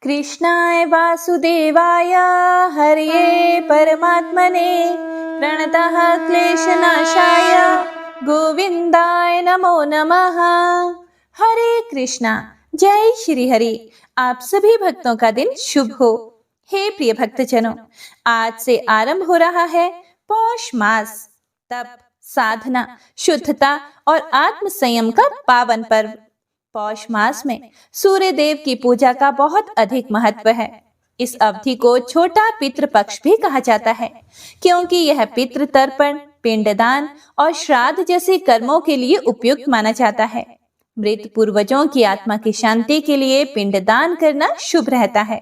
कृष्णाय वासुदेवाय हरये परमात्मने प्रणतः क्लेशनाशाय गोविंदाय नमो नमः। हरे कृष्णा। जय श्री हरि। आप सभी भक्तों का दिन शुभ हो। हे प्रिय भक्तजनों, आज से आरंभ हो रहा है पौष मास। तप, साधना, शुद्धता और आत्म संयम का पावन पर्व। पौष मास में सूर्य देव की पूजा का बहुत अधिक महत्व है। इस अवधि को छोटा पितृ पक्ष भी कहा जाता है, क्योंकि यह पितृ तर्पण, पिंडदान और श्राद्ध जैसे कर्मों के लिए उपयुक्त माना जाता है। मृत पूर्वजों की आत्मा की शांति के लिए पिंडदान करना शुभ रहता है।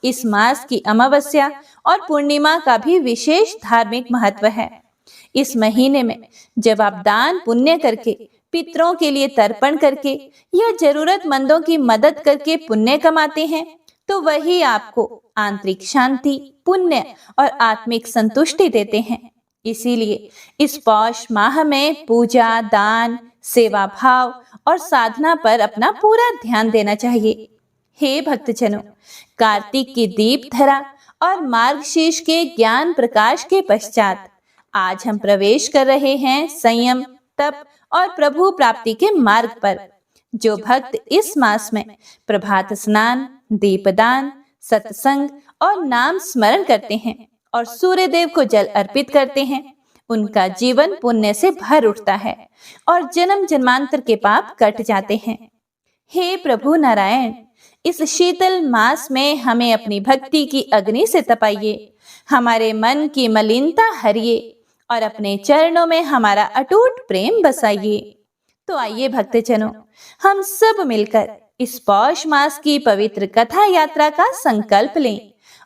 इस मास की अमावस्या और पूर्णिमा का भी विशेष धार्मिक महत्व है। इस महीने में जब आप दान पुण्य करके, पितरों के लिए तर्पण करके या जरूरतमंदों की मदद करके पुण्य कमाते हैं, तो वही आपको आंतरिक शांति, पुण्य और आत्मिक संतुष्टि देते हैं। इसीलिए इस पौष माह में पूजा, दान, सेवा भाव और साधना पर अपना पूरा ध्यान देना चाहिए। हे भक्तजनों, कार्तिक की दीप धरा और मार्गशीर्ष के ज्ञान प्रकाश के पश्चात आज हम प्रवेश कर रहे हैं संयम, तप और प्रभु प्राप्ति के मार्ग पर। जो भक्त इस मास में प्रभात स्नान, दीपदान, सत्संग और नाम स्मरण करते हैं और सूर्य देव को जल अर्पित करते हैं, उनका जीवन पुण्य से भर उठता है और जन्म जन्मांतर के पाप कट जाते हैं। हे प्रभु नारायण, इस शीतल मास में हमें अपनी भक्ति की अग्नि से तपाइए, हमारे मन की मलिनता हरिए और अपने चरणों में हमारा अटूट प्रेम बसाइए। तो आइए भक्तजनों, हम सब मिलकर इस पौष मास की पवित्र कथा यात्रा का संकल्प लें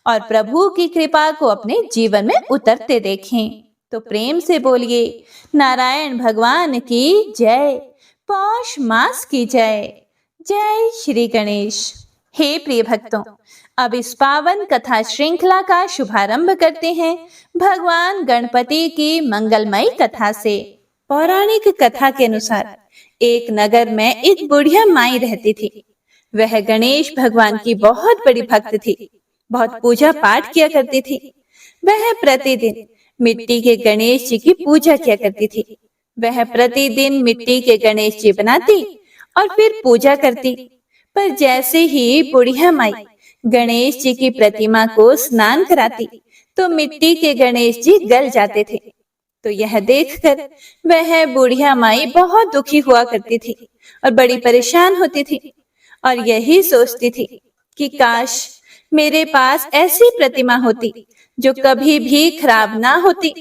और प्रभु की कृपा को अपने जीवन में उतरते देखें। तो प्रेम से बोलिए, नारायण भगवान की जय, पौष मास की जय। जय श्री गणेश। हे प्रिय भक्तों, अब इस पावन कथा श्रृंखला का शुभारंभ करते हैं भगवान गणपति की मंगलमयी कथा से। पौराणिक कथा के अनुसार एक नगर में एक बुढ़िया माई रहती थी। वह गणेश भगवान की बहुत बड़ी भक्त थी, बहुत पूजा पाठ किया करती थी। वह प्रतिदिन मिट्टी के गणेश जी की पूजा किया करती थी। वह प्रतिदिन मिट्टी के गणेश जी बनाती और फिर पूजा करती। पर जैसे ही बुढ़िया माई गणेश जी की प्रतिमा को स्नान कराती, तो मिट्टी के गणेश जी गल जाते थे। तो यह देखकर वह बुढ़िया माई बहुत दुखी हुआ करती थी और बड़ी परेशान होती थी और यही सोचती थी कि काश मेरे पास ऐसी प्रतिमा होती जो कभी भी खराब ना होती,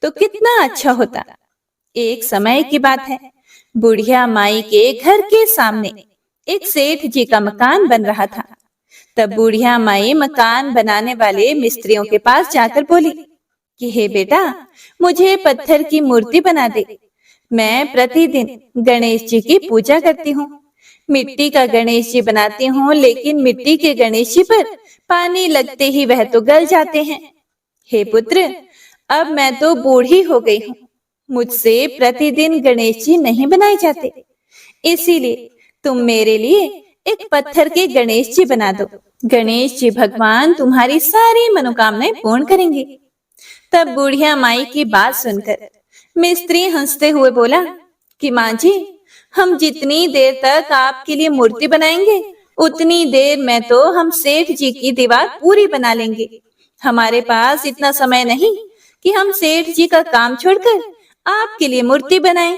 तो कितना अच्छा होता। एक समय की बात है, बुढ़िया माई के घर के सामने एक सेठ जी का मकान बन रहा था। तब बुढ़िया माई मकान बनाने वाले मिस्त्रियों के पास जाकर बोली कि हे बेटा, मुझे पत्थर की मूर्ति बना दे। मैं प्रतिदिन गणेश जी की पूजा करती हूँ। मिट्टी का गणेश जी बनाती हूँ, लेकिन मिट्टी के गणेश जी पर पानी लगते ही वह तो गल जाते हैं। हे पुत्र, अब मैं तो बूढ़ी हो गई हूँ, मुझसे प्रतिदिन गणेश जी नहीं बनाए जाते। इसीलिए तुम मेरे लिए एक पत्थर के गणेश जी बना दो। गणेश जी भगवान तुम्हारी सारी मनोकामनाएं पूर्ण करेंगे। तब बुढ़िया माई की बात सुनकर मिस्त्री हंसते हुए बोला कि माँ जी, हम जितनी देर तक आपके लिए मूर्ति बनाएंगे, उतनी देर में तो हम सेठ जी की दीवार पूरी बना लेंगे। हमारे पास इतना समय नहीं कि हम सेठ जी का काम छोड़कर आपके लिए मूर्ति बनाएं।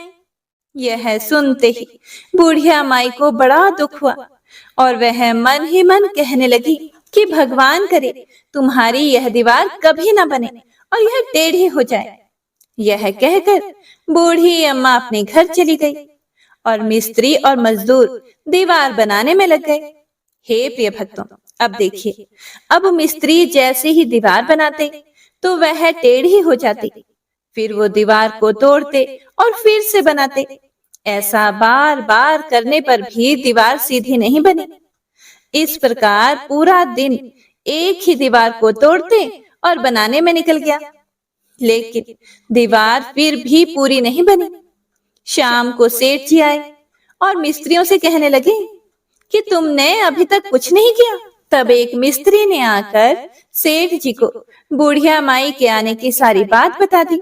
यह सुनते ही बुढ़िया माई को बड़ा दुख हुआ और वह मन ही मन कहने लगी कि भगवान करे तुम्हारी यह दीवार कभी ना बने और यह टेढ़ी हो जाए। यह कहकर बूढ़ी अम्मा अपने घर चली गई और मिस्त्री और मजदूर दीवार बनाने में लग गए। हे प्रिय भक्तों, अब देखिए, अब मिस्त्री जैसे ही दीवार बनाते तो वह टेढ़ी हो जाती, फिर वो दीवार को तोड़ते और फिर से बनाते। ऐसा बार बार करने पर भी दीवार सीधी नहीं बनी। इस प्रकार पूरा दिन एक ही दीवार को तोड़ते और बनाने में निकल गया, लेकिन दीवार फिर भी पूरी नहीं बनी। शाम को सेठ जी आए और मिस्त्रियों से कहने लगे कि तुमने अभी तक कुछ नहीं किया, तब एक मिस्त्री ने आकर सेठ जी को बुढ़िया माई के आने की सारी बात बता दी।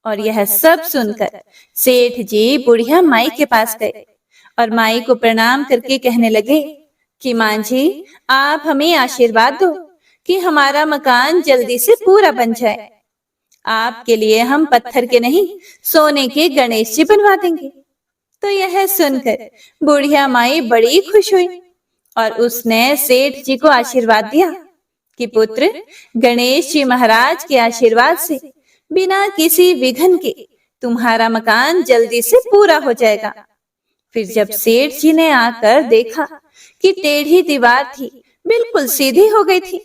और यह सब सुनकर सेठ जी बुढ़िया माई के पास गए और माई को प्रणाम करके कहने लगे कि मां जी, आप हमें आशीर्वाद दो कि हमारा मकान जल्दी से पूरा बन जाए। आपके लिए हम पत्थर के नहीं, सोने के गणेश जी बनवा देंगे। तो यह सुनकर बुढ़िया माई बड़ी खुश हुई और उसने सेठ जी को आशीर्वाद दिया कि पुत्र, गणेश जी महाराज के आशीर्वाद से बिना किसी विघ्न के तुम्हारा मकान जल्दी से पूरा हो जाएगा। फिर जब सेठ जी ने आकर देखा कि टेढ़ी दीवार थी बिल्कुल सीधी हो गई थी,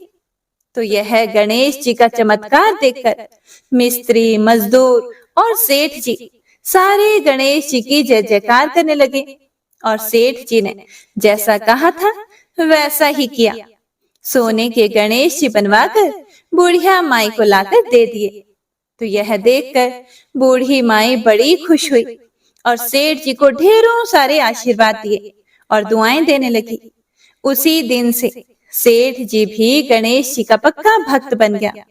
तो यह गणेश जी का चमत्कार देखकर मिस्त्री, मजदूर और सेठ जी सारे गणेश जी की जय जयकार करने लगे। और सेठ जी ने जैसा कहा था वैसा ही किया। सोने के गणेश जी बनवाकर बुढ़िया माई को लाकर दे दिए। तो यह देखकर बूढ़ी माई बड़ी खुश हुई और सेठ जी को ढेरों सारे आशीर्वाद दिए और दुआएं देने लगी। उसी दिन से सेठ जी भी गणेश जी का पक्का भक्त बन गया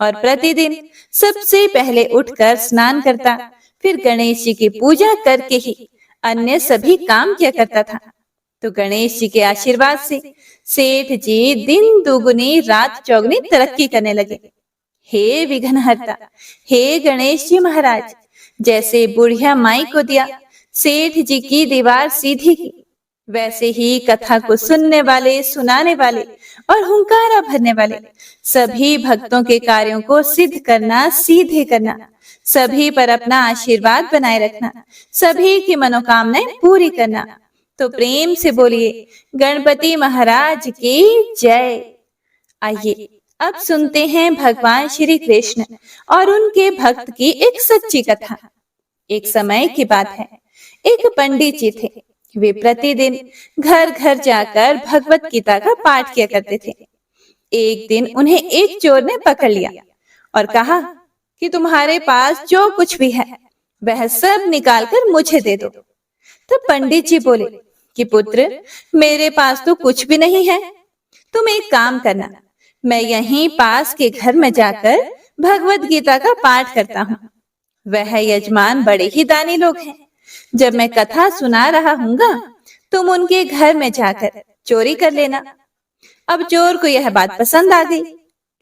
और प्रतिदिन सबसे पहले उठकर स्नान करता, फिर गणेश जी की पूजा करके ही अन्य सभी काम किया करता था। तो गणेश जी के आशीर्वाद से सेठ जी दिन दुगुनी रात चौगुनी तरक्की करने लगे। हे विघ्नहर्ता, हे गणेश जी महाराज, जैसे बुढ़िया माई को दिया सेठ जी की दीवार सीधी की, वैसे ही कथा को सुनने वाले, सुनाने वाले और हुंकारा भरने वाले सभी भक्तों के कार्यों को सिद्ध करना, सीधे करना, सभी पर अपना आशीर्वाद बनाए रखना, सभी की मनोकामनाएं पूरी करना। तो प्रेम से बोलिए गणपति महाराज की जय। आइए अब सुनते हैं भगवान श्री कृष्ण और उनके भक्त की एक सच्ची कथा। एक समय की बात है, एक पंडित जी थे। वे प्रतिदिन घर घर जाकर भगवत गीता का पाठ किया करते थे। एक दिन उन्हें एक चोर ने पकड़ लिया और कहा कि तुम्हारे पास जो कुछ भी है वह सब निकालकर मुझे दे दो। तब पंडित जी बोले कि पुत्र, मेरे पास तो कुछ भी नहीं है। तुम एक काम करना, मैं यहीं पास के घर में जाकर भगवत गीता का पाठ करता हूँ। वह यजमान बड़े ही दानी लोग हैं। जब मैं कथा सुना रहा हूँगा तुम उनके घर में जाकर चोरी कर लेना। अब चोर को यह बात पसंद आ गई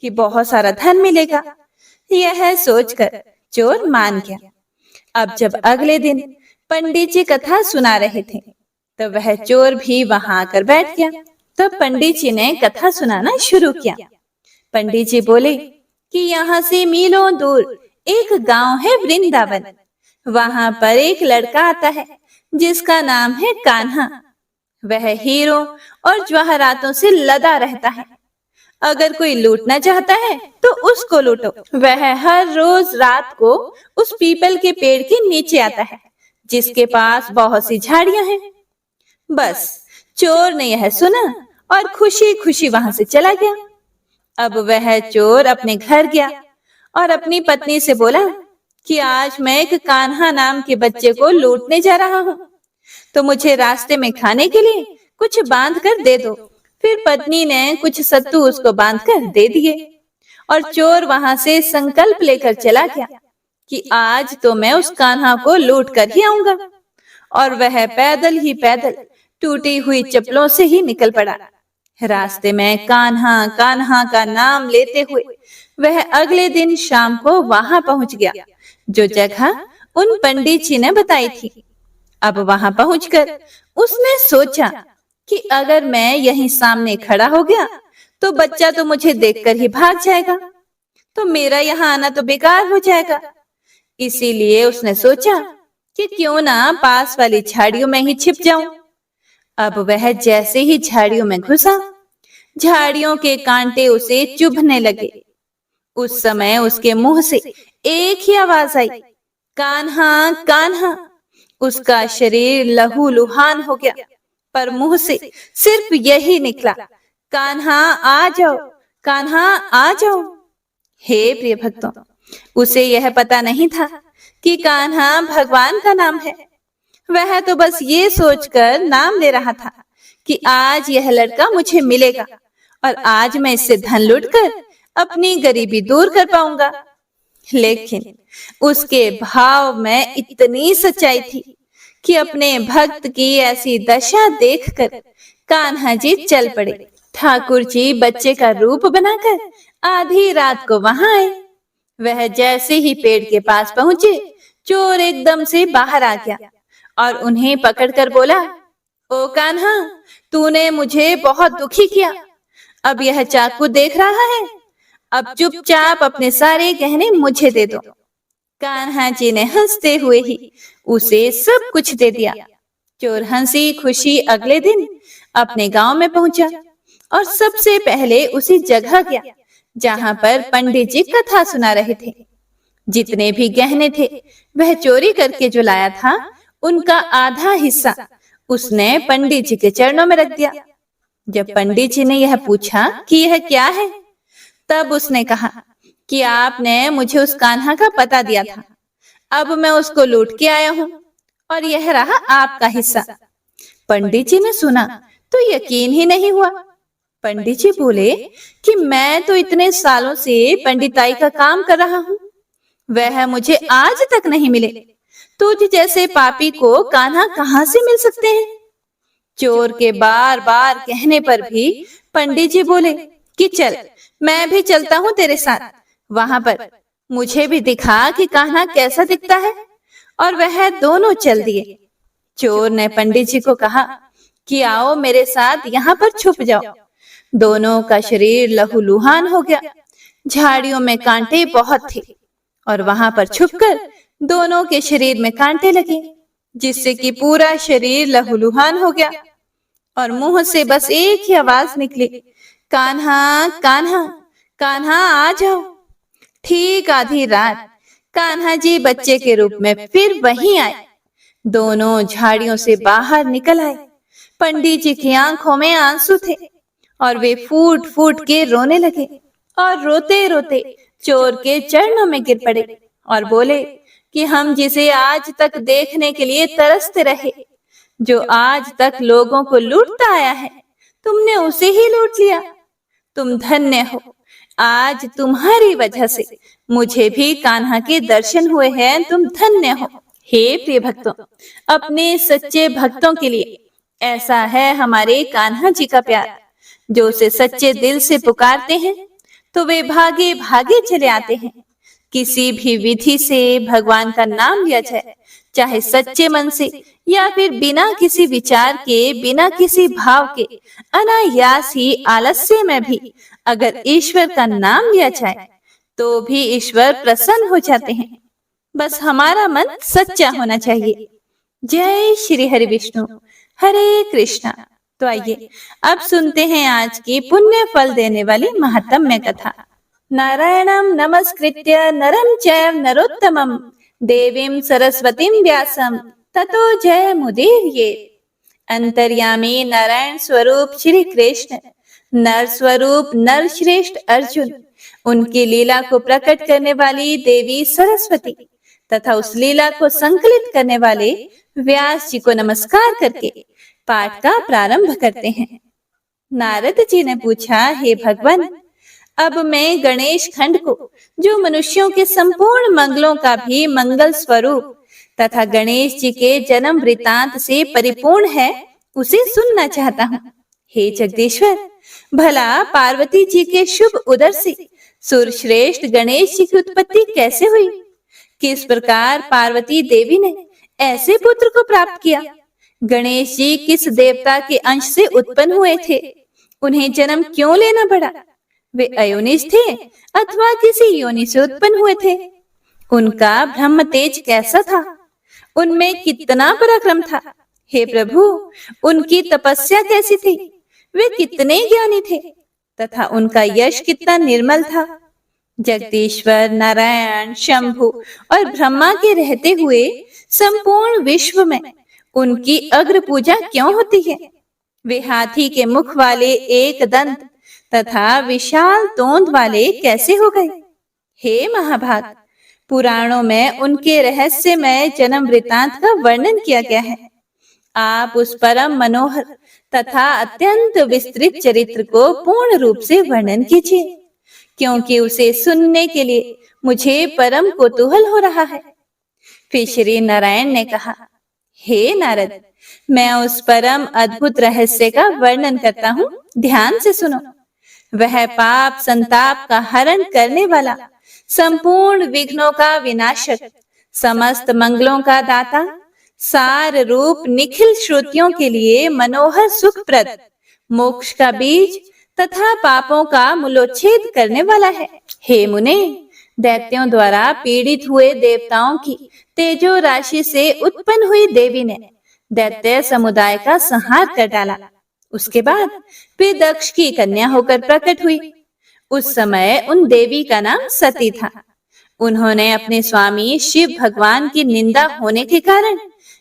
कि बहुत सारा धन मिलेगा। यह सोचकर चोर मान गया। अब जब अगले दिन पंडित जी कथा सुना रहे थे तो वह चोर भी वहां आकर बैठ गया। तब पंडित जी ने कथा सुनाना शुरू किया। पंडित जी बोले कि यहाँ से मीलों दूर एक गांव है वृंदावन। वहां पर एक लड़का आता है जिसका नाम है कान्हा। वह हीरों और जवाहरातों से लदा रहता है। अगर कोई लूटना चाहता है तो उसको लूटो। वह हर रोज रात को उस पीपल के पेड़ के नीचे आता है जिसके पास बहुत सी झाड़ियां हैं। बस चोर ने यह सुना और खुशी खुशी वहां से चला गया। अब वह चोर अपने घर गया और अपनी पत्नी से बोला कि आज मैं एक कान्हा नाम के बच्चे को लूटने जा रहा हूँ, तो मुझे रास्ते में खाने के लिए कुछ बांध कर दे दो। फिर पत्नी ने कुछ सत्तू उसको बांध कर दे दिए और चोर वहां से संकल्प लेकर चला गया कि आज तो मैं उस कान्हा को लूट कर ही आऊंगा। और वह पैदल ही पैदल टूटी हुई चप्पलों से ही निकल पड़ा। रास्ते में कान्हा कान्हा का नाम लेते हुए वह अगले दिन शाम को वहां पहुंच गया जो जगह उन पंडित जी ने बताई थी। अब वहां पहुंचकर उसने सोचा कि अगर मैं यहीं सामने खड़ा हो गया तो बच्चा तो मुझे देखकर ही भाग जाएगा, तो मेरा यहाँ आना तो बेकार हो जाएगा। इसीलिए उसने सोचा कि क्यों ना पास वाली झाड़ियों में ही छिप जाऊं। अब वह जैसे ही झाड़ियों में घुसा, झाड़ियों के कांटे उसे चुभने लगे। उस समय उसके मुंह से एक ही आवाज आई, कान्हा कान्हा। उसका शरीर लहूलुहान हो गया, पर मुंह से सिर्फ यही निकला, कान्हा आ जाओ, कान्हा आ जाओ। हे प्रिय भक्तों, उसे यह पता नहीं था कि कान्हा भगवान का नाम है। वह तो बस ये सोचकर नाम ले रहा था कि आज यह लड़का मुझे मिलेगा और आज मैं इससे धन लूटकर अपनी गरीबी दूर कर पाऊंगा। लेकिन उसके भाव में इतनी सच्चाई थी कि अपने भक्त की ऐसी दशा देखकर कान्हा जी चल पड़े। ठाकुर जी बच्चे का रूप बनाकर आधी रात को वहां आए। वह जैसे ही पेड़ के पास पहुंचे, चोर एकदम से बाहर आ गया और उन्हें पकड़कर बोला, ओ कान्हा, तूने मुझे बहुत दुखी किया। अब यह चाकू देख रहा है, अब चुपचाप अपने सारे गहने मुझे दे दो। कान्हा जी ने हंसते हुए ही उसे सब कुछ दे दिया। चोर हंसी खुशी अगले दिन अपने गांव में पहुंचा और सबसे पहले उसी जगह गया जहां पर पंडित जी कथा सुना रहे थे। जितने भी गहने थे वह चोरी करके जो लाया था, उनका आधा हिस्सा उसने पंडित जी के चरणों में रख दिया। जब पंडित जी ने यह पूछा कि यह क्या है, तब उसने कहा कि आपने मुझे उस कान्हा का पता दिया था, अब मैं उसको लूट के आया हूँ और यह रहा आपका हिस्सा। पंडित जी ने सुना तो यकीन ही नहीं हुआ। पंडित जी बोले कि मैं तो इतने सालों से पंडिताई का काम कर रहा हूँ, वह मुझे आज तक नहीं मिले। तुझ जैसे पापी को कान्हा कहाँ से मिल सकते हैं? चोर के बार बार कहने पर भी पंडित जी बोले कि चल, मैं भी चलता हूँ तेरे साथ, वहां पर मुझे भी दिखा कि कान्हा कैसा दिखता है। और वह दोनों चल दिए। चोर ने पंडित जी को कहा कि आओ मेरे साथ यहाँ पर छुप जाओ। दोनों का शरीर लहूलुहान हो गया। झाड़ियों में कांटे बहुत थे और वहां पर छुपकर दोनों के शरीर में कांटे लगे, जिससे कि पूरा शरीर लहूलुहान हो गया और मुंह से बस एक ही आवाज निकली, कान्हा कान्हा कान्हा आ जाओ। ठीक आधी रात कान्हा जी बच्चे के रूप में फिर वहीं आए। दोनों झाड़ियों से बाहर निकल आए। पंडित जी की आंखों में आंसू थे और वे फूट फूट के रोने लगे और रोते रोते चोर के चरणों में गिर पड़े और बोले कि हम जिसे आज तक देखने के लिए तरसते रहे, जो आज तक लोगों को लूटता आया है, तुमने उसे ही लूट लिया। तुम धन्य हो, आज तुम्हारी वजह से मुझे भी कान्हा के दर्शन हुए हैं, तुम धन्य हो। हे प्रिय भक्तों, अपने सच्चे भक्तों के लिए ऐसा है हमारे कान्हा जी का प्यार। जो उसे सच्चे दिल से पुकारते हैं तो वे भागे भागे चले आते हैं। किसी भी विधि से भगवान का नाम लिया जाए, चाहे सच्चे मन से या फिर बिना किसी विचार के, बिना किसी भाव के, अनायास ही आलस्य में भी अगर ईश्वर का नाम लिया जाए तो भी ईश्वर प्रसन्न हो जाते हैं। बस हमारा मन सच्चा होना चाहिए। जय श्री हरि विष्णु, हरे कृष्णा। तो आइए अब सुनते हैं आज की पुण्य फल देने वाली महात्म्य कथा। नारायणं नमस्कृत्य नरं चैव नरोत्तमं देवीं सरस्वतीं व्यासं ततो जयमुदीरयेत्। अंतर्यामी नारायण स्वरूप श्री कृष्ण, नर स्वरूप नर श्रेष्ठ अर्जुन, उनकी लीला को प्रकट करने वाली देवी सरस्वती तथा उस लीला को संकलित करने वाले व्यास जी को नमस्कार करके पाठ का प्रारंभ करते हैं। नारद जी ने पूछा, हे भगवान, अब मैं गणेश खंड को, जो मनुष्यों के संपूर्ण मंगलों का भी मंगल स्वरूप तथा गणेश जी के जन्म वृतांत से परिपूर्ण है, उसे सुनना चाहता हूँ। हे जगदीश्वर, भला पार्वती जी के शुभ उदर से सुरश्रेष्ठ गणेश जी की उत्पत्ति कैसे हुई? किस प्रकार पार्वती देवी ने ऐसे पुत्र को प्राप्त किया? गणेश जी किस देवता के अंश से उत्पन्न हुए थे? उन्हें जन्म क्यों लेना पड़ा? वे अयोनिज थे अथवा किसी योनि से उत्पन्न हुए थे? उनका ब्रह्म तेज कैसा था? उनमें कितना पराक्रम था? हे प्रभु, उनकी तपस्या कैसी थी? वे कितने ज्ञानी थे तथा उनका यश कितना निर्मल था? जगदीश्वर, नारायण, शंभु और ब्रह्मा के रहते हुए संपूर्ण विश्व में उनकी अग्र पूजा क्यों होती है? वे हाथी के मुख वाले, एक दंत तथा विशाल तोंद वाले कैसे हो गए? हे महाभाग, पुराणों में उनके रहस्यमय जन्म वृतांत का वर्णन किया गया है। आप उस परम मनोहर तथा अत्यंत विस्तृत चरित्र को पूर्ण रूप से वर्णन कीजिए, क्योंकि उसे सुनने के लिए मुझे परम कौतूहल हो रहा है। फिर श्री नारायण ने कहा, हे नारद, मैं उस परम अद्भुत रहस्य का वर्णन करता हूँ, ध्यान से सुनो। वह पाप संताप का हरण करने वाला, संपूर्ण विघ्नों का विनाशक, समस्त मंगलों का दाता, सार रूप निखिल श्रुतियों के लिए मनोहर सुखप्रद, मोक्ष का बीज तथा पापों का मूलोच्छेद करने वाला है। हे मुने, दैत्यों द्वारा पीड़ित हुए देवताओं की तेजो राशि से उत्पन्न हुई देवी ने दैत्य समुदाय का संहार कर डाला। उसके बाद फिर दक्ष की कन्या होकर प्रकट हुई। उस समय उन देवी का नाम सती था। उन्होंने अपने स्वामी शिव भगवान की निंदा होने के कारण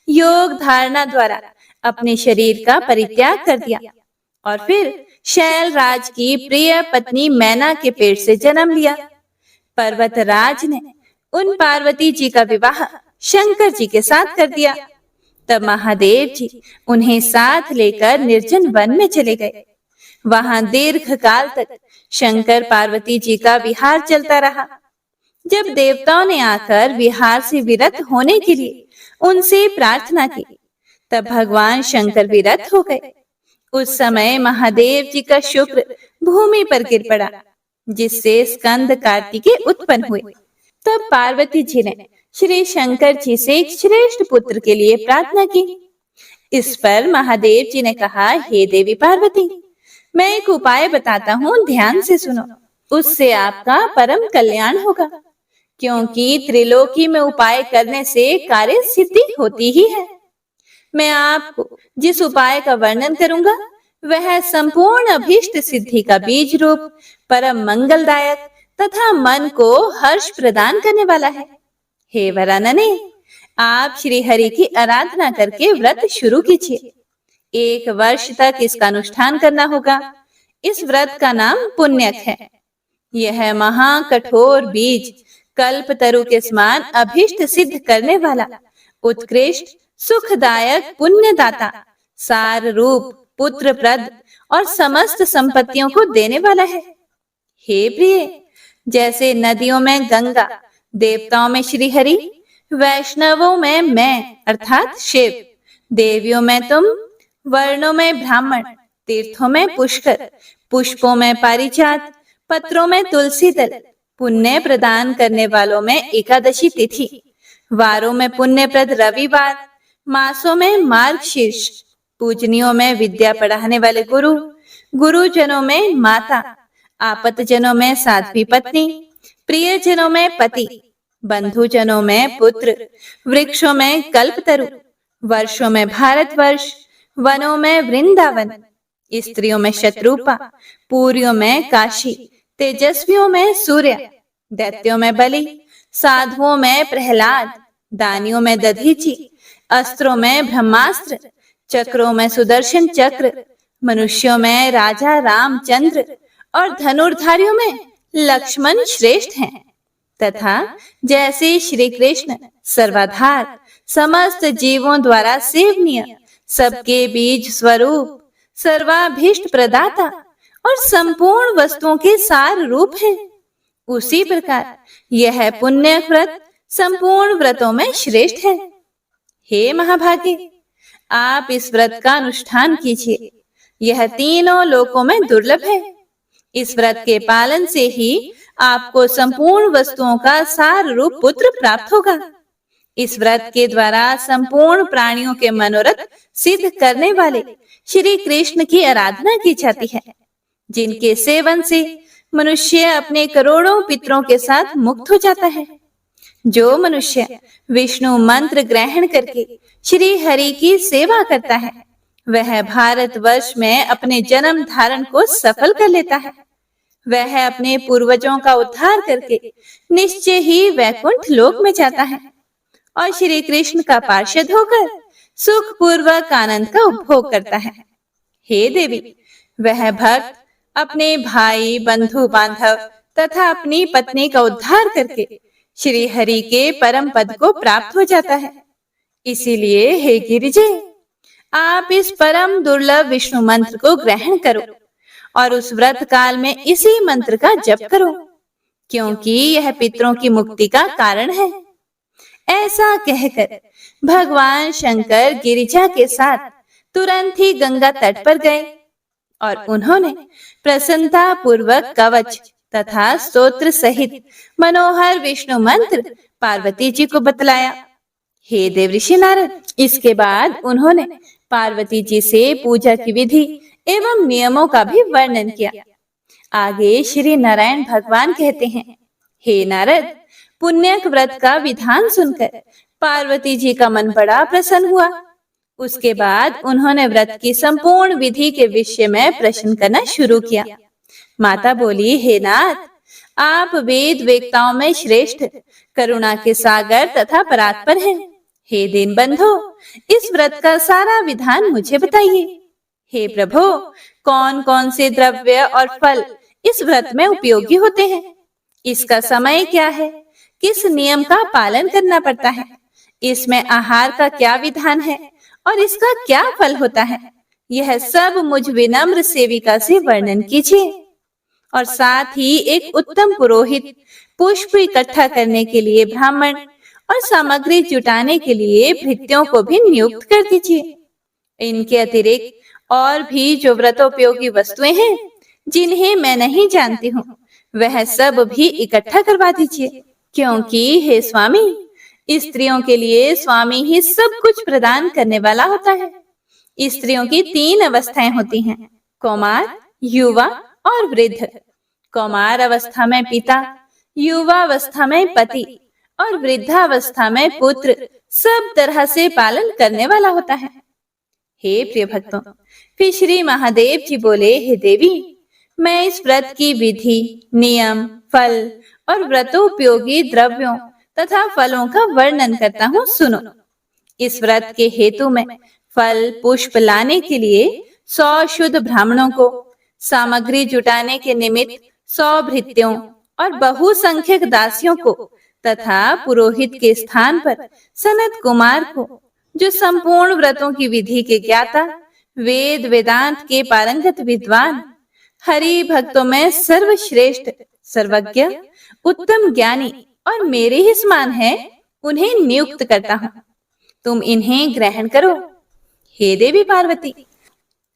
योग धारणा द्वारा अपने शरीर का परित्याग कर दिया और फिर शैल राज की प्रिय पत्नी मैना के पेट से जन्म लिया। पर्वतराज ने उन पार्वती जी का विवाह शंकर जी के साथ कर दिया। तब महादेव जी उन्हें साथ लेकर निर्जन वन में चले गए। वहां दीर्घ काल तक शंकर पार्वती जी का विहार चलता रहा। जब देवताओं ने आकर विहार से विरत होने के लिए उनसे प्रार्थना की, तब भगवान शंकर विरत हो गए। उस समय महादेव जी का शुक्र भूमि पर गिर पड़ा, जिससे स्कंद कार्तिकेय उत्पन्न हुए। तब पार्वती जी ने श्री शंकर जी से एक श्रेष्ठ पुत्र के लिए प्रार्थना की। इस पर महादेव जी ने कहा, हे देवी पार्वती, मैं एक उपाय बताता हूँ, ध्यान से सुनो। उससे आपका परम कल्याण होगा, क्योंकि त्रिलोकी में उपाय करने से कार्य सिद्धि होती ही है। मैं आपको जिस उपाय का वर्णन करूंगा वह संपूर्ण अभीष्ट सिद्धि का बीज रूप, परम मंगलदायक तथा मन को हर्ष प्रदान करने वाला है। हे वरानने, आप श्री हरि की आराधना करके व्रत शुरू कीजिए। 1 वर्ष तक इसका अनुष्ठान करना होगा। इस व्रत का नाम पुण्यक है। यह महा कठोर बीज कल्पतरु के समान अभीष्ट सिद्ध करने वाला उत्कृष्ट सुखदायक पुण्यदाता, सार रूप, पुत्र प्रद और समस्त संपत्तियों को देने वाला है। हे प्रिय, जैसे नदियों में गंगा, देवताओं में श्री हरि, वैष्णवों में मैं अर्थात शिव, देवियों में तुम, वर्णों में ब्राह्मण, तीर्थों में पुष्कर, पुष्पों में पारिजात, पत्रों में तुलसी दल, पुण्य प्रदान करने वालों में एकादशी तिथि, वारों में पुण्यप्रद रविवार, मासों में मार्गशीर्ष, पूजनियों में विद्या पढ़ाने वाले गुरु, गुरुजनों में माता, आपतजनों में साध्वी पत्नी, प्रियजनों में पति, बंधुजनों में पुत्र, वृक्षों में कल्पतरु, वर्षों में भारतवर्ष, वनों में वृंदावन, स्त्रियों में शत्रुपा, पूरियों में काशी, तेजस्वियों में सूर्य, दैत्यों में बलि, साधुओं में प्रहलाद, दानियों में दधीचि, अस्त्रों में ब्रह्मास्त्र, चक्रों में सुदर्शन चक्र, मनुष्यों में राजा रामचंद्र और धनुर्धारियों में लक्ष्मण श्रेष्ठ हैं। तथा जैसे श्री कृष्ण सर्वाधार, समस्त जीवों द्वारा सेवनीय, सबके बीज स्वरूप, सर्वाभीष्ट प्रदाता और संपूर्ण वस्तुओं के सार रूप है, उसी प्रकार यह पुण्य व्रत संपूर्ण व्रतों में श्रेष्ठ है। हे महाभागे, आप इस व्रत का अनुष्ठान कीजिए। यह तीनों लोकों में दुर्लभ है। इस व्रत के पालन से ही आपको संपूर्ण वस्तुओं का सार रूप पुत्र प्राप्त होगा। इस व्रत के द्वारा संपूर्ण प्राणियों के मनोरथ सिद्ध करने वाले श्री कृष्ण की आराधना की जाती है, जिनके सेवन से मनुष्य अपने करोड़ों पितरों के साथ मुक्त हो जाता है। जो मनुष्य विष्णु मंत्र ग्रहण करके श्री हरि की सेवा करता है, वह भारतवर्ष में अपने जन्म धारण को सफल कर लेता है। वह अपने पूर्वजों का उद्धार करके निश्चय ही वैकुंठ लोक में जाता है और श्री कृष्ण का पार्षद होकर सुख पूर्वक आनंद का उपभोग करता है। हे देवी, वह भक्त अपने भाई, बंधु बांधव तथा अपनी पत्नी का उद्धार करके श्री हरि के परम पद को प्राप्त हो जाता है। इसीलिए हे गिरिजे, आप इस परम दुर्लभ विष्णु मंत्र को ग्रहण करो और उस व्रत काल में इसी मंत्र का जप करो, क्योंकि यह पितरों की मुक्ति का कारण है। ऐसा कहकर भगवान शंकर गिरिजा के साथ तुरंत ही गंगा तट पर गए और उन्होंने प्रसन्नता पूर्वक कवच तथा स्तोत्र सहित मनोहर विष्णु मंत्र पार्वती जी को बतलाया। हे देवऋषि नारद, इसके बाद उन्होंने पार्वती जी से पूजा की विधि एवं नियमों का भी वर्णन किया। आगे श्री नारायण भगवान कहते हैं, हे नारद, पुण्यक व्रत का विधान सुनकर पार्वती जी का मन बड़ा प्रसन्न हुआ। उसके बाद उन्होंने व्रत की संपूर्ण विधि के विषय में प्रश्न करना शुरू किया। माता बोली, हे नाथ, आप वेद वेत्ताओं में श्रेष्ठ, करुणा के सागर तथा परात्पर हैं। हे दीनबंधो, इस व्रत का सारा विधान मुझे बताइए। हे प्रभु, कौन कौन से द्रव्य और फल इस व्रत में उपयोगी होते हैं? इसका समय क्या है? किस नियम का पालन करना पड़ता है? इसमें आहार का क्या विधान है और इसका क्या फल होता है? यह सब मुझ विनम्र सेविका से वर्णन कीजिए। और साथ ही एक उत्तम पुरोहित, पुष्प इकट्ठा करने के लिए ब्राह्मण और सामग्री जुटाने के लिए भृत्यों को भी नियुक्त कर दीजिए। इनके अतिरिक्त और भी जो व्रतोपयोगी वस्तुएं हैं जिन्हें मैं नहीं जानती हूँ, वह सब भी इकट्ठा करवा दीजिए, क्योंकि हे स्वामी, स्त्रियों के लिए स्वामी ही सब कुछ प्रदान करने वाला होता है। स्त्रियों की 3 अवस्थाएं होती हैं, कौमार, युवा और वृद्ध। कौमार अवस्था में पिता, युवा अवस्था में पति और वृद्धावस्था में पुत्र सब तरह से पालन करने वाला होता है। हे प्रिय भक्तों, फिर श्री महादेव जी बोले, हे देवी, मैं इस व्रत की विधि, नियम, फल और व्रतोपयोगी द्रव्यों तथा फलों का वर्णन करता हूँ, सुनो। इस व्रत के हेतु में फल पुष्प लाने के लिए 100 शुद्ध ब्राह्मणों को, सामग्री जुटाने के निमित्त 100 भृत्यों और बहुसंख्यक दासियों को तथा पुरोहित के स्थान पर सनत कुमार को, जो संपूर्ण व्रतों की विधि के ज्ञाता, वेद वेदांत के पारंगत विद्वान, हरि भक्तों में सर्वश्रेष्ठ, सर्वज्ञ, उत्तम ज्ञानी और मेरे ही समान है, उन्हें नियुक्त करता हूँ। तुम इन्हें ग्रहण करो। हे देवी पार्वती,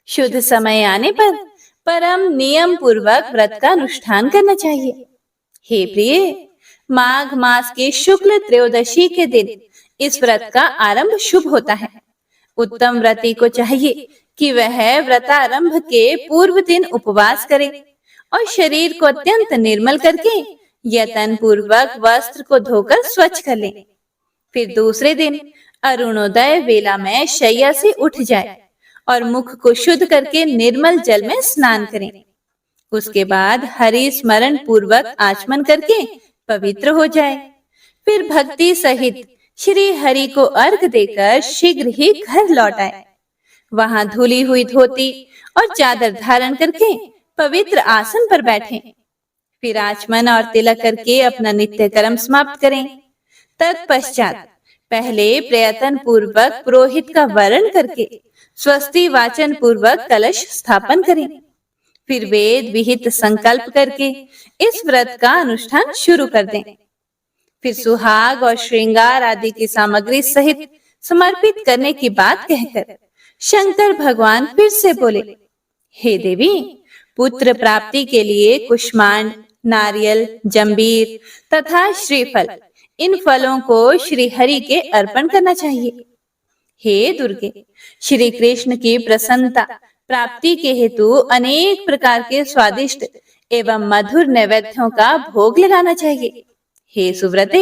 शुद्ध समय आने पर परम नियम पूर्वक व्रत का अनुष्ठान करना चाहिए। हे प्रिय, माघ मास के शुक्ल त्रयोदशी के दिन इस व्रत का आरंभ शुभ होता है। उत्तम व्रती को चाहिए कि वह व्रतारंभ के पूर्व दिन उपवास करे और शरीर को अत्यंत निर्मल करके यतन पूर्वक वस्त्र को धोकर स्वच्छ कर ले। फिर दूसरे दिन अरुणोदय वेला में शैया से उठ जाए और मुख को शुद्ध करके निर्मल जल में स्नान करें। उसके बाद हरि स्मरण पूर्वक आचमन करके पवित्र हो जाए। फिर भक्ति सहित श्री हरि को अर्घ देकर शीघ्र ही घर लौट आए। वहां धुली हुई धोती और चादर धारण करके पवित्र आसन पर बैठे। फिर आचमन और तिलक करके अपना नित्य कर्म समाप्त करें। तत्पश्चात पहले प्रयत्न पूर्वक पुरोहित का वरण करके स्वस्ति वाचन पूर्वक कलश स्थापन करें। फिर वेद विहित संकल्प करके इस व्रत का अनुष्ठान शुरू कर दें। फिर सुहाग और श्रृंगार आदि की सामग्री सहित समर्पित करने की बात कहकर शंकर भगवान फिर से बोले, हे देवी, पुत्र प्राप्ति के लिए कुष्मांड, नारियल, जंबीर तथा श्रीफल, इन फलों को श्री हरि के अर्पण करना चाहिए। हे दुर्गे, श्री कृष्ण की प्रसन्नता प्राप्ति के हेतु अनेक प्रकार के स्वादिष्ट एवं मधुर नैवेद्यों का भोग लगाना चाहिए। हे सुव्रते,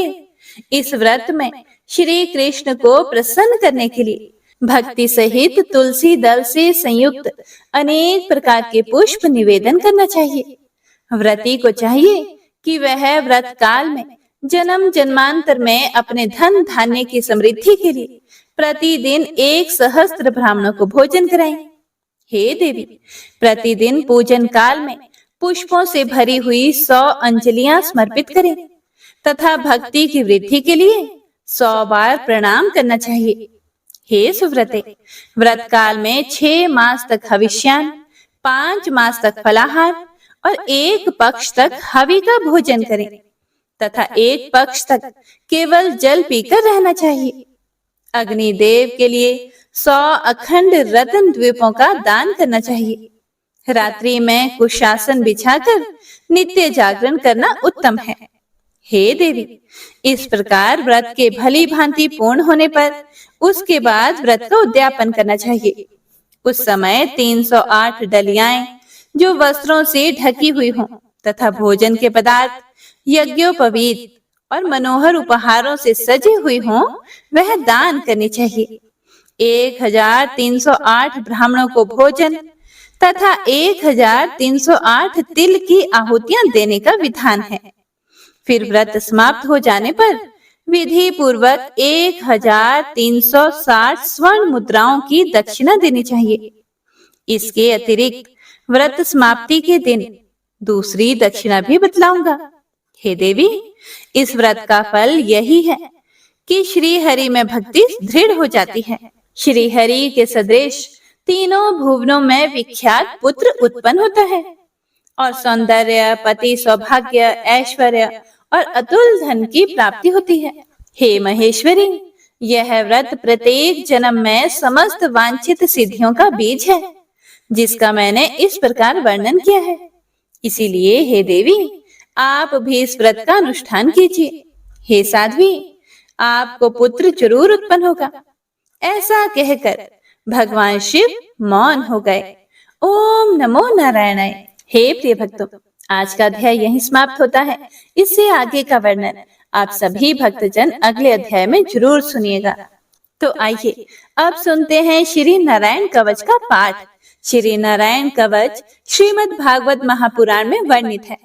इस व्रत में श्री कृष्ण को प्रसन्न करने के लिए भक्ति सहित तुलसी दल से संयुक्त अनेक प्रकार के पुष्प निवेदन करना चाहिए। व्रती को चाहिए कि वह व्रत काल में जन्म जन्मांतर में अपने धन धान्य की समृद्धि के लिए प्रतिदिन 1 सहस्त्र ब्राह्मणों को भोजन कराएं। हे देवी, प्रतिदिन पूजन काल में पुष्पों से भरी हुई 100 अंजलियां समर्पित करें तथा भक्ति की वृद्धि के लिए 100 बार प्रणाम करना चाहिए। हे सुव्रते, व्रत काल में 6 मास तक हविष्यान, 5 मास तक फलाहार और 1 पक्ष तक हवि का भोजन करें तथा 1 पक्ष तक केवल जल पीकर रहना चाहिए। अग्निदेव के लिए 100 अखंड रत्न द्वीपों का दान करना चाहिए। रात्रि में कुशासन बिछाकर नित्य जागरण करना उत्तम है। हे देवी, इस प्रकार व्रत के भली भांति पूर्ण होने पर उसके बाद व्रत का उद्यापन करना चाहिए। उस समय 308 डलियाएं जो वस्त्रों से ढकी हुई हों तथा भोजन के पदार्थ यज्ञोपवीत और मनोहर उपहारों से सजी हुई हों, वह दान करनी चाहिए। 1308 ब्राह्मणों को भोजन तथा 1308 तिल की आहुतियां देने का विधान है। फिर व्रत समाप्त हो जाने पर विधि पूर्वक 1360 स्वर्ण मुद्राओं की दक्षिणा देनी चाहिए। इसके अतिरिक्त व्रत समाप्ति के दिन दूसरी दक्षिणा भी बतलाऊंगा। हे देवी, इस व्रत का फल यही है कि श्री हरि में भक्ति दृढ़ हो जाती है। श्री हरि के सदृश तीनों भुवनों में विख्यात पुत्र उत्पन्न होता है और सौंदर्य, पति, सौभाग्य, ऐश्वर्य और अतुल धन की प्राप्ति होती है। हे महेश्वरी, यह व्रत प्रत्येक जन्म में समस्त वांछित सिद्धियों का बीज है, जिसका मैंने इस प्रकार वर्णन किया है। इसीलिए हे देवी, आप भी इस व्रत का अनुष्ठान कीजिए। हे साध्वी, आपको पुत्र जरूर उत्पन्न होगा। ऐसा कहकर भगवान शिव मौन हो गए। ओम नमो नारायणाय। हे प्रिय भक्तों, आज का अध्याय यहीं समाप्त होता है। इससे आगे का वर्णन आप सभी भक्तजन अगले अध्याय में जरूर सुनिएगा। तो आइए अब सुनते हैं श्री नारायण कवच का पाठ। श्री नारायण कवच श्रीमद् भागवत महापुराण में वर्णित है।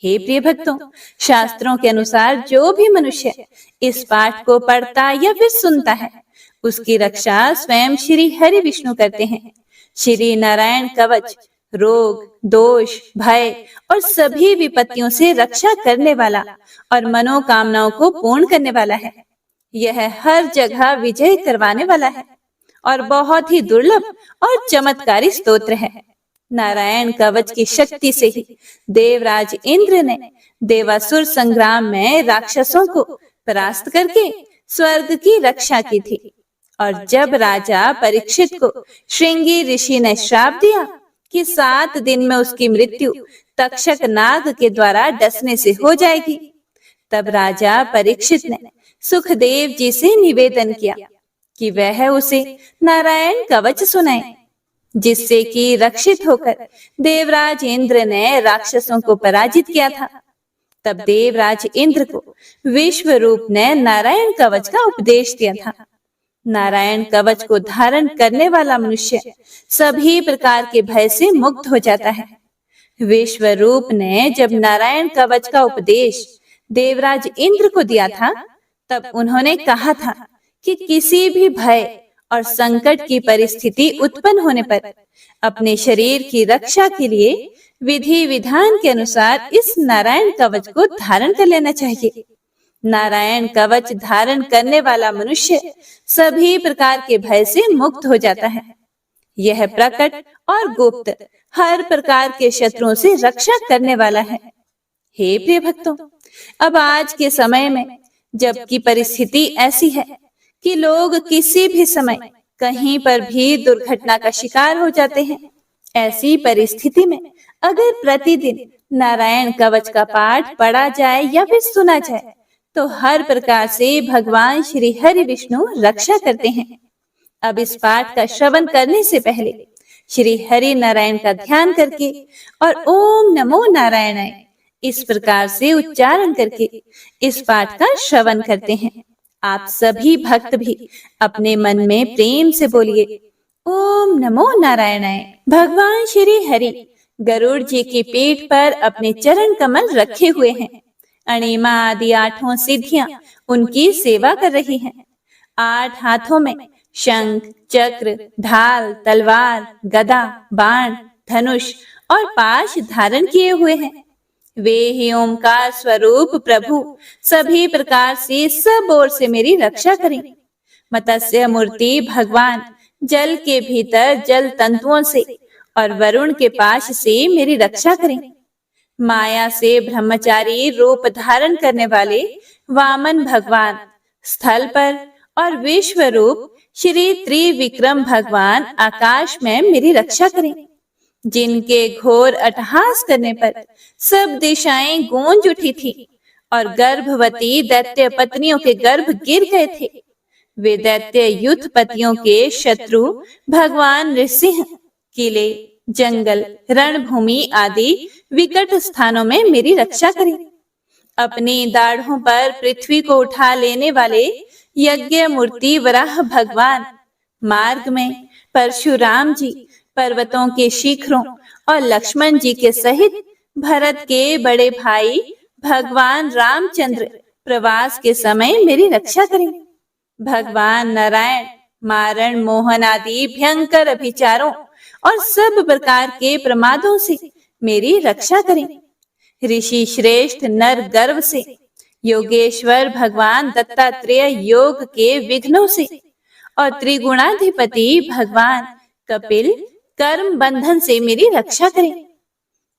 हे प्रिय भक्तों, शास्त्रों के अनुसार जो भी मनुष्य इस पाठ को पढ़ता या फिर सुनता है, उसकी रक्षा स्वयं श्री हरि विष्णु करते हैं। श्री नारायण कवच रोग, दोष, भय और सभी विपत्तियों से रक्षा करने वाला और मनोकामनाओं को पूर्ण करने वाला है। यह हर जगह विजय करवाने वाला है और बहुत ही दुर्लभ और चमत्कारी स्तोत्र है। नारायण कवच की शक्ति से ही देवराज इंद्र ने देवासुर संग्राम में राक्षसों को परास्त करके स्वर्ग की रक्षा की थी। और जब राजा परीक्षित को श्रृंगी ऋषि ने श्राप दिया कि 7 दिन में उसकी मृत्यु तक्षक नाग के द्वारा डसने से हो जाएगी, तब राजा परीक्षित ने सुखदेव जी से निवेदन किया कि वह उसे नारायण कवच सुनाए, जिससे कि रक्षित होकर देवराज इंद्र ने राक्षसों को पराजित किया था। तब देवराज इंद्र को विश्व रूप ने नारायण कवच का उपदेश दिया था। नारायण कवच को धारण करने वाला मनुष्य सभी प्रकार के भय से मुक्त हो जाता है। विश्व रूप ने जब नारायण कवच का उपदेश देवराज इंद्र को दिया था, तब उन्होंने कहा था कि किसी भी भय और संकट की परिस्थिति उत्पन्न होने पर अपने शरीर की रक्षा के लिए विधि विधान के अनुसार इस नारायण कवच को धारण कर लेना चाहिए। नारायण कवच धारण करने वाला मनुष्य सभी प्रकार के भय से मुक्त हो जाता है। यह प्रकट और गुप्त हर प्रकार के शत्रुओं से रक्षा करने वाला है। हे प्रिय भक्तों, अब आज के समय में जबकि परिस्थिति ऐसी है कि लोग किसी भी समय कहीं पर भी दुर्घटना का शिकार हो जाते हैं, ऐसी परिस्थिति में अगर प्रतिदिन नारायण कवच का पाठ पढ़ा जाए या फिर सुना जाए, तो हर प्रकार से भगवान श्री हरि विष्णु रक्षा करते हैं। अब इस पाठ का श्रवण करने से पहले श्री हरि नारायण का ध्यान करके और ओम नमो नारायणाय इस प्रकार से उच्चारण करके इस पाठ का श्रवण करते हैं। आप सभी भक्त भी अपने मन में प्रेम से बोलिए ओम नमो नारायणाय। भगवान श्री हरि गरुड़ जी की पीठ पर अपने चरण कमल रखे हुए हैं। अणिमा आदि 8 सिद्धियां उनकी सेवा कर रही हैं। 8 हाथों में शंख, चक्र, ढाल, तलवार, गदा, बाण, धनुष और पाश धारण किए हुए हैं। वे ही ओमकार स्वरूप प्रभु सभी प्रकार से सब ओर से मेरी रक्षा करें। मत्स्य मूर्ति भगवान जल के भीतर जल तंतुओं से और वरुण के पास से मेरी रक्षा करें। माया से ब्रह्मचारी रूप धारण करने वाले वामन भगवान स्थल पर और विश्व रूप श्री त्रिविक्रम भगवान आकाश में मेरी रक्षा करें। जिनके घोर अट्टहास करने पर सब दिशाएं गूंज उठी थी और गर्भवती दैत्य पत्नियों के गर्भ गिर गए थे, वे दैत्य युद्ध पतियों के शत्रु भगवान नृसिंह किले, जंगल, रणभूमि आदि विकट स्थानों में मेरी रक्षा करें। अपनी दाढ़ों पर पृथ्वी को उठा लेने वाले यज्ञ मूर्ति वराह भगवान मार्ग में परशुराम जी पर्वतों के शिखरों और लक्ष्मण जी के सहित भरत के बड़े भाई भगवान रामचंद्र प्रवास के समय मेरी रक्षा करें। भगवान नारायण मारण मोहन आदि भयंकर अभिचारों और सब प्रकार के प्रमादों से मेरी रक्षा करें। ऋषि श्रेष्ठ नर गर्व से, योगेश्वर भगवान दत्तात्रेय योग के विघ्नों से और त्रिगुणाधिपति भगवान कपिल कर्म बंधन से मेरी रक्षा करें।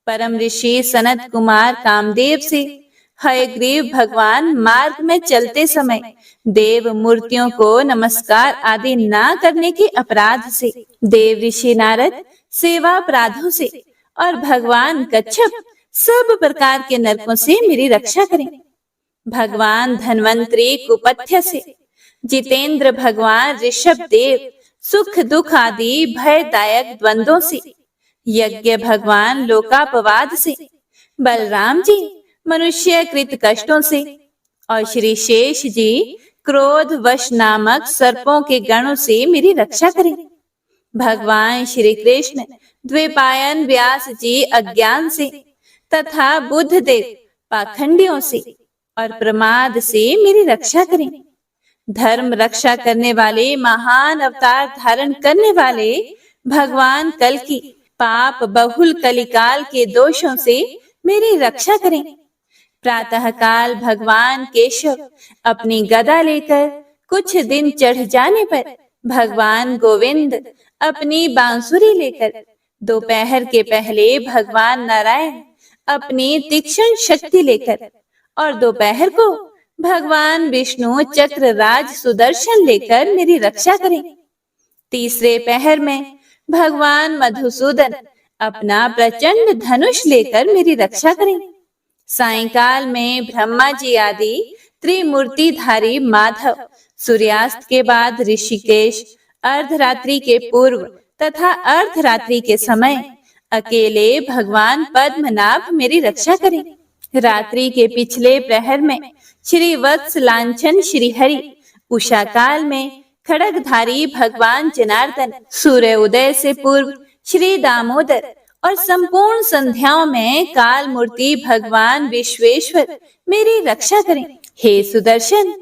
परम ऋषि सनत कुमार कामदेव से, हयग्रीव भगवान मार्ग में चलते समय देव मूर्तियों को नमस्कार आदि ना करने के अपराध से, देव ऋषि नारद सेवा अपराधों से और भगवान कच्छप सब प्रकार के नरकों से मेरी रक्षा करें। भगवान धन्वंतरी कुपथ्य से, जितेंद्र भगवान ऋषभ देव सुख दुख आदि भयदायक द्वंद्वों से, यज्ञ भगवान लोकापवाद से, बलराम जी मनुष्य कृत कष्टों से और श्री शेष जी क्रोध वश नामक सर्पों के गणों से मेरी रक्षा करें। भगवान श्री कृष्ण द्विपायन व्यास जी अज्ञान से तथा बुद्ध देव पाखंडियों से और प्रमाद से मेरी रक्षा करें। धर्म रक्षा करने वाले महान अवतार धारण करने वाले भगवान कल की पाप बहुल कलिकाल के दोषों से मेरी रक्षा करें। प्रातः काल भगवान केशव अपनी गदा लेकर कुछ दिन चढ़ जाने पर भगवान गोविंद अपनी बांसुरी लेकर, दोपहर के पहले भगवान नारायण अपनी तीक्ष्ण शक्ति लेकर और दोपहर को भगवान विष्णु चक्र राज सुदर्शन लेकर मेरी रक्षा करें। तीसरे पहर में भगवान मधुसूदन अपना प्रचंड धनुष लेकर मेरी रक्षा करें। सायंकाल में ब्रह्मा जी आदि त्रिमूर्तिधारी माधव, सूर्यास्त के बाद ऋषिकेश, अर्धरात्रि के पूर्व तथा अर्धरात्रि के समय अकेले भगवान पद्मनाभ मेरी रक्षा करें। रात्रि के पिछले प्रहर में श्री वत्स लांछन श्री हरि, उषा काल में खड़गधारी भगवान जनार्दन, सूर्य उदय से पूर्व श्री दामोदर और संपूर्ण संध्याओं में काल मूर्ति भगवान विश्वेश्वर मेरी रक्षा करें। हे सुदर्शन,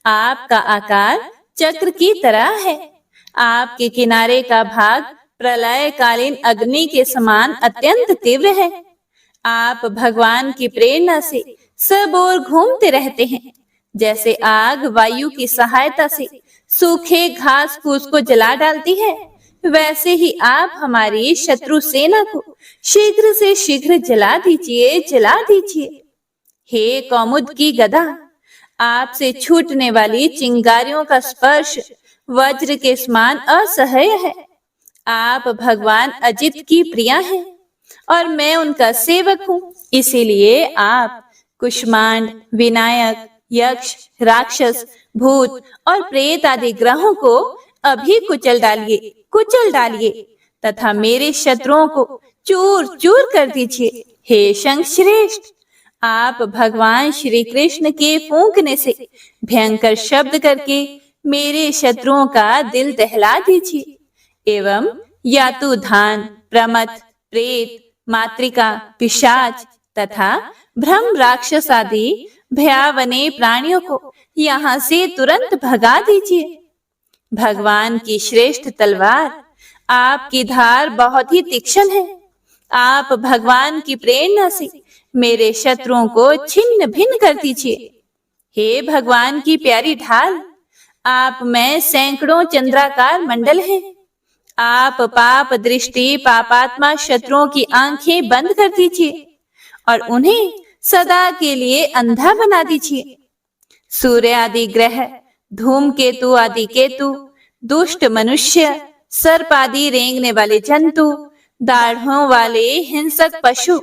आपका आकार चक्र की तरह है। आपके किनारे का भाग प्रलय कालीन अग्नि के समान अत्यंत तीव्र है। आप भगवान की प्रेरणा से सब ओर घूमते रहते हैं। जैसे आग वायु की सहायता से सूखे घास फूस को जला डालती है, वैसे ही आप हमारी शत्रु सेना को शीघ्र से शीघ्र जला दीजिए, जला दीजिए। हे कौमुद की गदा, आपसे छूटने वाली चिंगारियों का स्पर्श वज्र के समान असह्य है। आप भगवान अजित की प्रिया हैं और मैं उनका सेवक हूँ। इसीलिए आप कुष्मांड, विनायक, यक्ष, राक्षस, भूत और प्रेत आदि ग्रहों को अभी कुचल डालिए तथा मेरे शत्रुओं को चूर चूर कर दीजिए। हे शंख श्रेष्ठ, आप भगवान श्री कृष्ण के फूंकने से भयंकर शब्द करके मेरे शत्रुओं का दिल दहला दीजिए एवं यातुधान, प्रमथ, प्रेत, मातृका, पिशाच तथा ब्रह्म राक्षस आदि भयावने प्राणियों को यहाँ से तुरंत भगा दीजिए। भगवान की श्रेष्ठ तलवार, आपकी धार बहुत ही तीक्ष्ण है। आप भगवान की प्रेरणा से मेरे शत्रुओं को छिन्न भिन्न कर दीजिए। हे भगवान की प्यारी ढाल, आप में सैकड़ों चंद्राकार मंडल हैं। आप पाप दृष्टि पापात्मा शत्रुओं की आंखें बंद कर दीजिए और उन्हें सदा के लिए अंधा बना दीजिए। सूर्य आदि ग्रह, धूमकेतु आदि केतु, दुष्ट मनुष्य, सर्प आदि रेंगने वाले जंतु, दाढ़ों वाले हिंसक पशु,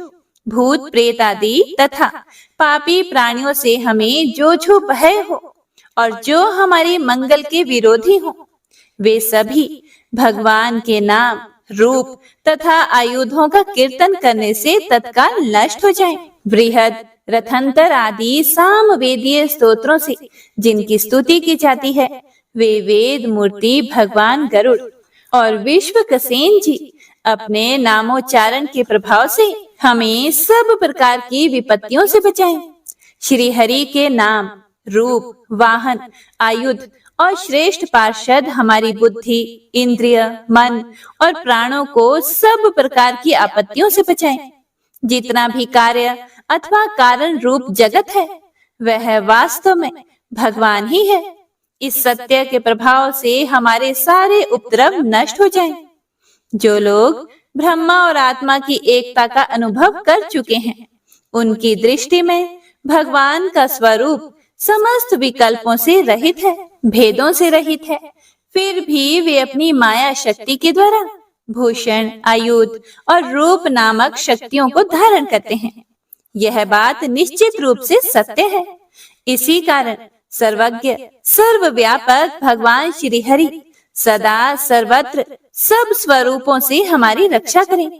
भूत प्रेत आदि तथा पापी प्राणियों से हमें जो भय हो और जो हमारे मंगल के विरोधी हो, वे सभी भगवान के नाम, रूप तथा आयुधों का कीर्तन करने से तत्काल नष्ट हो जाएं। बृहद, रथंतर आदि सामवेदीय स्तोत्रों से जिनकी स्तुति की जाती है, वे वेद मूर्ति भगवान गरुड़ और विश्वक्सेन जी अपने नामोच्चारण के प्रभाव से हमें सब प्रकार की विपत्तियों से बचाएं। श्री हरि के नाम, रूप, वाहन, आयुध और श्रेष्ठ पार्षद हमारी बुद्धि, इंद्रिय, मन और प्राणों को सब प्रकार की आपत्तियों से बचाएं। जितना भी कार्य अथवा कारण रूप जगत है, वह वास्तव में भगवान ही है। इस सत्य के प्रभाव से हमारे सारे उपद्रव नष्ट हो जाएं। जो लोग ब्रह्मा और आत्मा की एकता का अनुभव कर चुके हैं, उनकी दृष्टि में भगवान का स्वरूप समस्त विकल्पों से रहित है, भेदों से रहित है। फिर भी वे अपनी माया शक्ति के द्वारा भूषण, आयुध और रूप नामक शक्तियों को धारण करते हैं। यह बात निश्चित रूप से सत्य है। इसी कारण सर्वज्ञ, सर्वव्यापक भगवान श्री हरि सदा सर्वत्र सब स्वरूपों से हमारी रक्षा करें।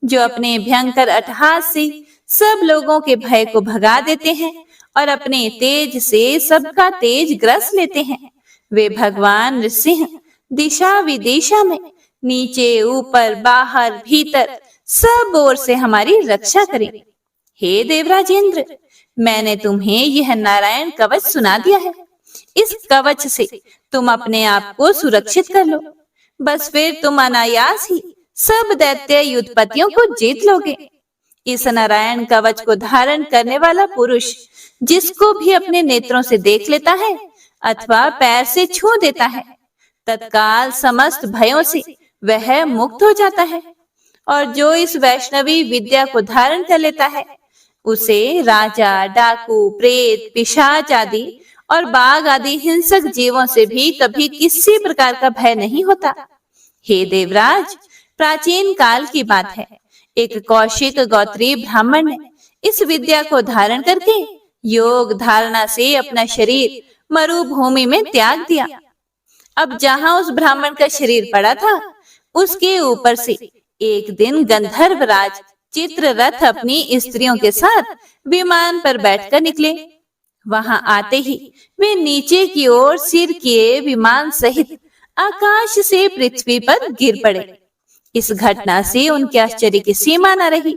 जो अपने भयंकर अट्टहास से सब लोगों के भय को भगा देते हैं और अपने तेज से सबका तेज ग्रस लेते हैं, वे भगवान नृसिंह दिशा विदिशा में नीचे ऊपर बाहर भीतर सब ओर से हमारी रक्षा करें। हे देवराजेंद्र, मैंने तुम्हें यह नारायण कवच सुना दिया है। इस कवच से तुम अपने आप को सुरक्षित कर लो, बस फिर तुम अनायास ही सब दैत्य युद्धपतियों को जीत लोगे। इस नारायण कवच को धारण करने वाला पुरुष जिसको भी अपने नेत्रों से देख लेता है अथवा पैर से छू देता है, तत्काल समस्त भयों से वह मुक्त हो जाता है। और जो इस वैष्णवी विद्या को धारण कर लेता है, उसे राजा, डाकू, प्रेत, पिशाच आदि और बाघ आदि हिंसक जीवों से भी कभी किसी प्रकार का भय नहीं होता। हे देवराज, प्राचीन काल की बात है, एक कौशिक गोत्रीय ब्राह्मण ने इस विद्या को धारण करके योग धारणा से अपना शरीर मरुभूमि में त्याग दिया। अब जहां उस ब्राह्मण का शरीर पड़ा था, उसके ऊपर से एक दिन गंधर्वराज चित्ररथ अपनी स्त्रियों के साथ विमान पर बैठकर निकले। वहां आते ही वे नीचे की ओर सिर किए विमान सहित आकाश से पृथ्वी पर गिर पड़े। इस घटना से उनके आश्चर्य की सीमा न रही।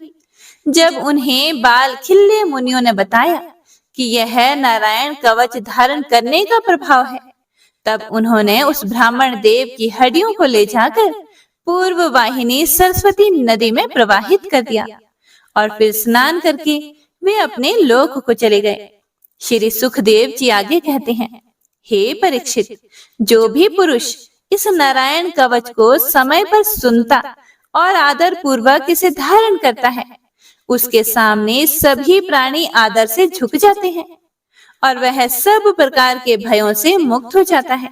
जब उन्हें बाल खिल्ले मुनियों ने बताया कि यह नारायण कवच धारण करने का प्रभाव है, तब उन्होंने उस ब्राह्मण देव की हड्डियों को ले जाकर पूर्व वाहिनी सरस्वती नदी में प्रवाहित कर दिया और फिर स्नान करके वे अपने लोक को चले गए। श्री सुखदेव जी आगे कहते हैं, हे परीक्षित, जो भी पुरुष इस नारायण कवच को समय पर सुनता और आदर पूर्वक इसे धारण करता है, उसके सामने सभी प्राणी आदर से झुक जाते हैं और वह सब प्रकार के भयों से मुक्त हो जाता है।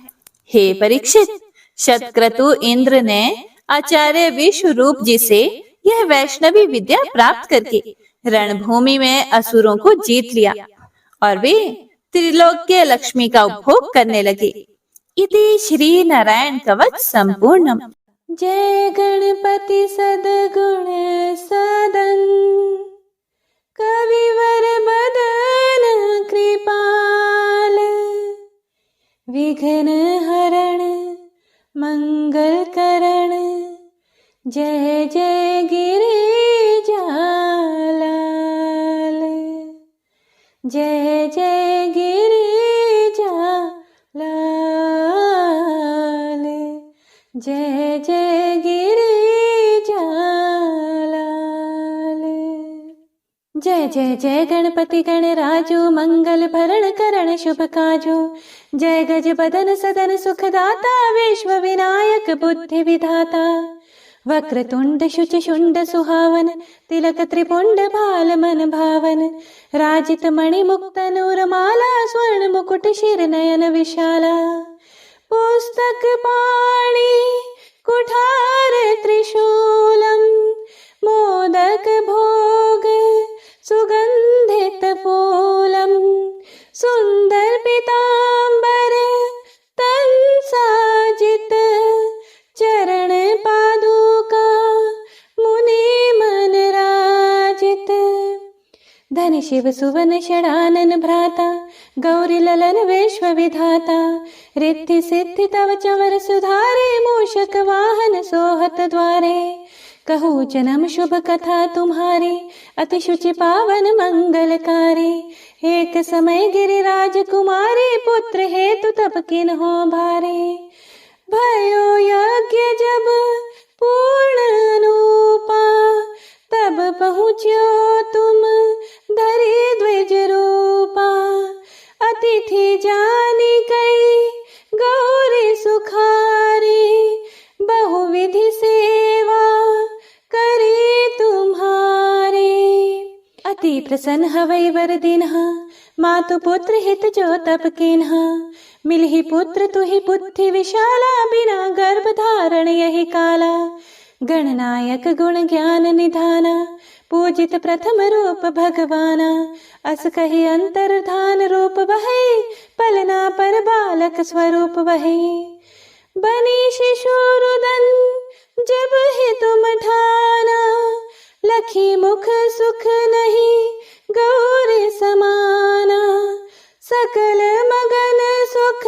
हे परीक्षित, शतक्रतु इंद्र ने आचार्य विश्वरूप जी से यह वैष्णवी विद्या प्राप्त करके रणभूमि में असुरों को जीत लिया और वे त्रिलोक्य लक्ष्मी का उपभोग करने लगे। इति श्री नारायण कवच संपूर्णम। जय गणपति सद्गुण सदन कविवर बदन कृपाल विघ्न हरण मंगल करण जय जय गिरिजालाल जय जय गिरिजालाल जय जय गिरिजालाल जय जय जय गणपति गणराजो मंगल भरण करण शुभ काजो। जय गज बदन सदन सुखदाता विश्व विनायक बुद्धि विधाता। वक्रतुंड शुच शुंड सुहावन तिलक त्रिपुंड भाल मन भावन। राजित मणि मुक्त नूर माला स्वर्ण मुकुट शिर नयन विशाला। पुस्तक पाणि कुठार त्रिशूलम मोदक भोग सुगंधित फूलम। सुंदर पीतांबर तन साजित चरण पादुका मुनि मन राजित। धन शिव सुवन षडानन भ्राता गौरी ललन विश्व विधाता। रिद्धि सिद्धि तव चवर सुधारे मूषक वाहन सोहत द्वारे। कहूँ जन्म शुभ कथा तुम्हारी अति शुचि पावन मंगलकारी। एक समय गिरिराज कुमारी पुत्र हेतु तप किन्हो भारे। भयो यज्ञ जब पूर्ण अनुपा तब पहुँच्यो तुम धरि द्विज रूपा। अतिथि जानी कई गौरी सुखारी बहुविधि सेवा करी तुम्हारी। अति प्रसन्न हवै वर दिन्हा मातु पुत्र हित जो तप किन्हा। मिलहि पुत्र तुहि बुद्धि विशाला बिना गर्भ धारण यही काला। गणनायक गुण ज्ञान निधाना पूजित प्रथम रूप भगवाना। अस कहि अंतर्धान रूप वही पलना पर बालक स्वरूप वही। बनी शिशु रुदन जब ही तुम ठाना। लखी मुख सुख नहीं गौरी समाना। सकल मगन सुख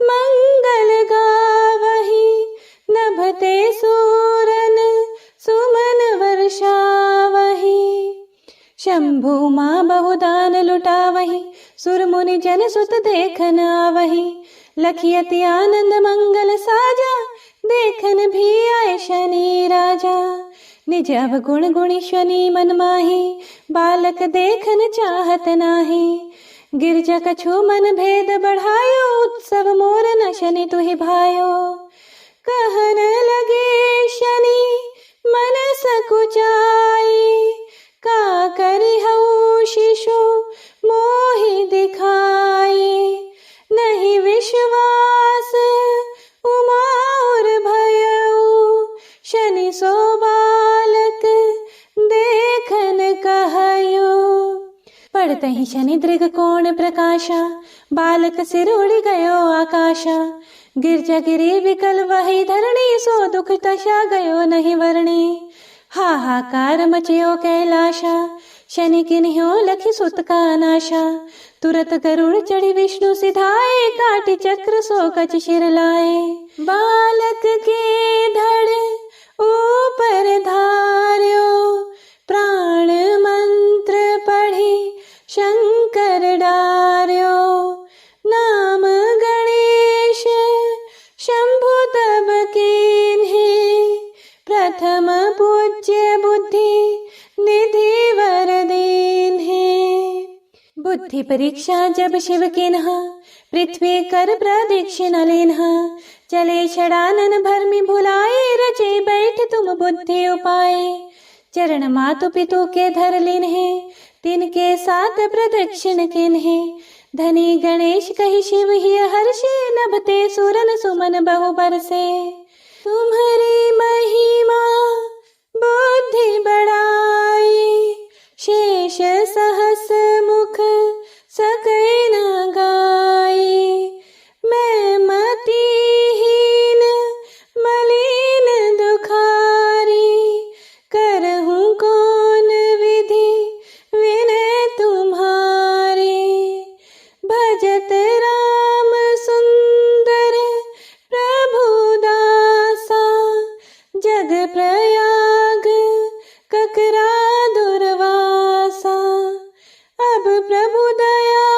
मंगल गावही। नभते सूरन सुमन वर्षावही। शंभु माँ बहुदान लुटावही। सुर मुनि जन सुत देखन आवही। लखियति आनंद मंगल साजा देखन भी आए शनि राजा। निज अवगुण गुणीश्वनी मन माही बालक देखन चाहत नाही। गिरजा कछु मन भेद बढ़ायो उत्सव मोर न शनि तुहि भायो। कहन लगे शनि मन सकुचाई। का करी हऊ शिशु मोहि दिखाई। नहीं विश्वास उमा और भयऊ। शनि सो बालक देखन कहयो। पड़ते ही शनि दृग कोण प्रकाशा। बालक सिर उड़ गयो आकाशा। गिरजा गिरी विकल वही धरणी सो दुख तशा गयो नहीं वर्णी। हाहाकार मचयो कैलाशा। शनि किन्ह्यो लखि सुत का नाशा। तुरत गरुड़ चढ़ी विष्णु सिधाए। काटि चक्र सो कच शिर लाए। बालक के धड़ ऊपर धार्यो। प्राण मंत्र पढ़ी शंकर डार्यो। नाम गणेश शंभु तब कीन्हे। प्रथम पूज्य बुद्धि निधि वर दीन्हे। बुद्धि परीक्षा जब शिव किन्हा। पृथ्वी कर प्रदक्षिण लेन्हा। चले षडानन भरमि भुलाए। रचे बैठ तुम बुद्धि उपाय। चरण मातु पितु के धर लिन्हे। तिनके साथ प्रदक्षिण किन्हे। धनी गणेश कहि शिव ही हर्षे। नभते सुरन सुमन बहु बरसे। तुम्हारी महिमा बुद्धि बढ़ाई। शेष सहस मुख सकै न गाई। मैं मतिहीन मलिन दुखारी। करहूँ कौन विधि विनय तुम्हारी। भजत राम सुंदर प्रभु दासा। जग प्रयाग ककरा दुर्वासा। अब प्रभु दया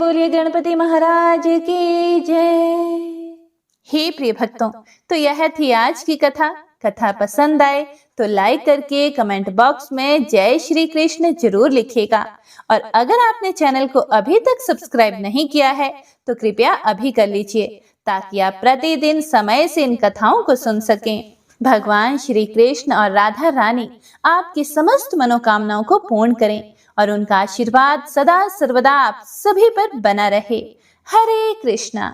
बोलिए गणपति महाराज की जय। हे प्रिय भक्तों, तो यह थी आज की कथा। कथा पसंद आए तो लाइक करके कमेंट बॉक्स में जय श्री कृष्ण जरूर लिखिएगा। और अगर आपने चैनल को अभी तक सब्सक्राइब नहीं किया है तो कृपया अभी कर लीजिए, ताकि आप प्रतिदिन समय से इन कथाओं को सुन सकें। भगवान श्री कृष्ण और राधा रानी आपकी समस्त मनोकामनाओं को पूर्ण करें और उनका आशीर्वाद सदा सर्वदा आप सभी पर बना रहे। हरे कृष्णा।